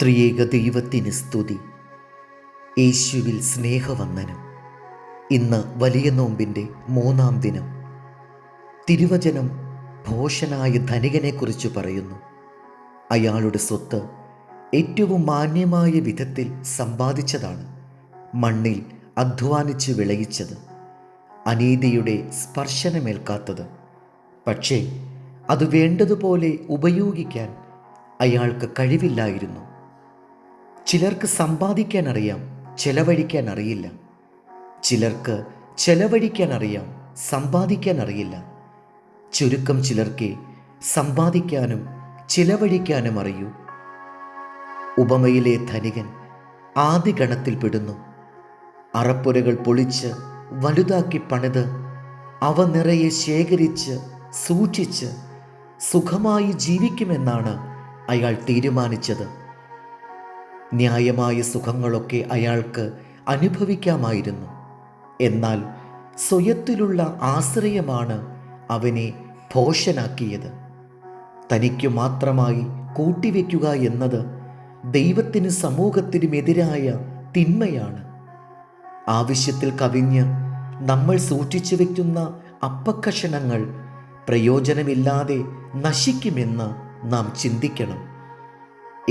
ത്രിയേക ദൈവത്തിന് സ്തുതി. യേശുവിൽ സ്നേഹവന്ദനം. ഇന്ന് വലിയ നോമ്പിൻ്റെ 3-ാം ദിനം. തിരുവചനം ഭോഷനായ ധനികനെക്കുറിച്ച് പറയുന്നു. അയാളുടെ സ്വത്ത് ഏറ്റവും മാന്യമായ വിധത്തിൽ സമ്പാദിച്ചതാണ്, മണ്ണിൽ അധ്വാനിച്ച് വിളയിച്ചത്, അനീതിയുടെ സ്പർശനമേൽക്കാത്തത്. പക്ഷേ അത് വേണ്ടതുപോലെ ഉപയോഗിക്കാൻ അയാൾക്ക് കഴിവില്ലായിരുന്നു. ചിലർക്ക് സമ്പാദിക്കാൻ അറിയാം, ചെലവഴിക്കാൻ അറിയില്ല. ചിലർക്ക് ചെലവഴിക്കാൻ അറിയാം, സമ്പാദിക്കാൻ അറിയില്ല. ചുരുക്കം ചിലർക്ക് സമ്പാദിക്കാനും ചിലവഴിക്കാനും അറിയൂ. ഉപമയിലെ ധനികൻ ആദ്യ ഗണത്തിൽപ്പെടുന്നു. അറപ്പുരകൾ പൊളിച്ച് വലുതാക്കി പണിത് അവ നിറയെ ശേഖരിച്ച് സൂക്ഷിച്ച് സുഖമായി ജീവിക്കുമെന്നാണ് അയാൾ തീരുമാനിച്ചത്. ന്യായമായ സുഖങ്ങളൊക്കെ അയാൾക്ക് അനുഭവിക്കാമായിരുന്നു. എന്നാൽ സ്വയത്തിലുള്ള ആശ്രയമാണ് അവനെ ഭോഷനാക്കിയത്. തനിക്കു മാത്രമായി കൂട്ടിവെക്കുക എന്നത് ദൈവത്തിനും സമൂഹത്തിനുമെതിരായ തിന്മയാണ്. ആവശ്യത്തിൽ കവിഞ്ഞ് നമ്മൾ സൂക്ഷിച്ചു വയ്ക്കുന്ന അപ്പക്കഷണങ്ങൾ പ്രയോജനമില്ലാതെ നശിക്കുമെന്ന് നാം ചിന്തിക്കണം.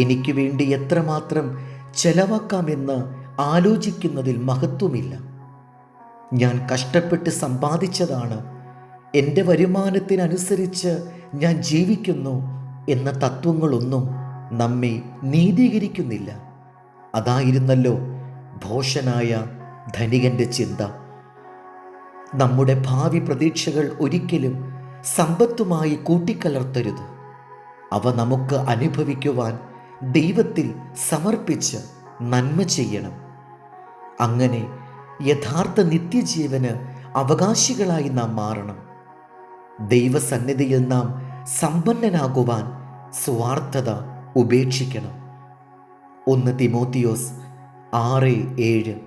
എനിക്ക് വേണ്ടി എത്രമാത്രം ചെലവാക്കാമെന്ന് ആലോചിക്കുന്നതിൽ മഹത്വമില്ല. ഞാൻ കഷ്ടപ്പെട്ട് സമ്പാദിച്ചതാണ്, എൻ്റെ വരുമാനത്തിനനുസരിച്ച് ഞാൻ ജീവിക്കുന്നു എന്ന തത്വങ്ങളൊന്നും നമ്മെ നീതീകരിക്കുന്നില്ല. അതായിരുന്നല്ലോ ഭോഷനായ ധനികൻ്റെ ചിന്ത. നമ്മുടെ ഭാവി പ്രതീക്ഷകൾ ഒരിക്കലും സമ്പത്തുമായി കൂട്ടിക്കലർത്തരുത്. അവ നമുക്ക് അനുഭവിക്കുവാൻ ദൈവത്തിൽ സമർപ്പിച്ച് നന്മ ചെയ്യണം. അങ്ങനെ യഥാർത്ഥ നിത്യജീവന് അവകാശികളായി നാം മാറണം. ദൈവസന്നിധിയിൽ നാം സമ്പന്നനാകുവാൻ സ്വാർത്ഥത ഉപേക്ഷിക്കണം. 1 തിമോത്തിയോസ് 6:7.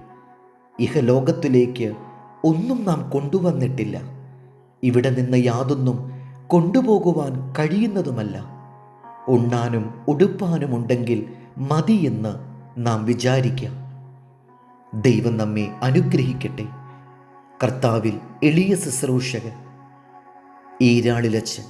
ഇഹലോകത്തിലേക്ക് ഒന്നും നാം കൊണ്ടുവന്നിട്ടില്ല, ഇവിടെ നിന്ന് യാതൊന്നും കൊണ്ടുപോകുവാൻ കഴിയുന്നതുമല്ല. ഉണ്ണാനും ഉടുപ്പാനും ഉണ്ടെങ്കിൽ മതിയെന്ന് നാം വിചാരിക്കാം. ദൈവം നമ്മെ അനുഗ്രഹിക്കട്ടെ. കർത്താവിൽ എളിയ ശുശ്രൂഷകൻ ഈരാളിലച്ചൻ.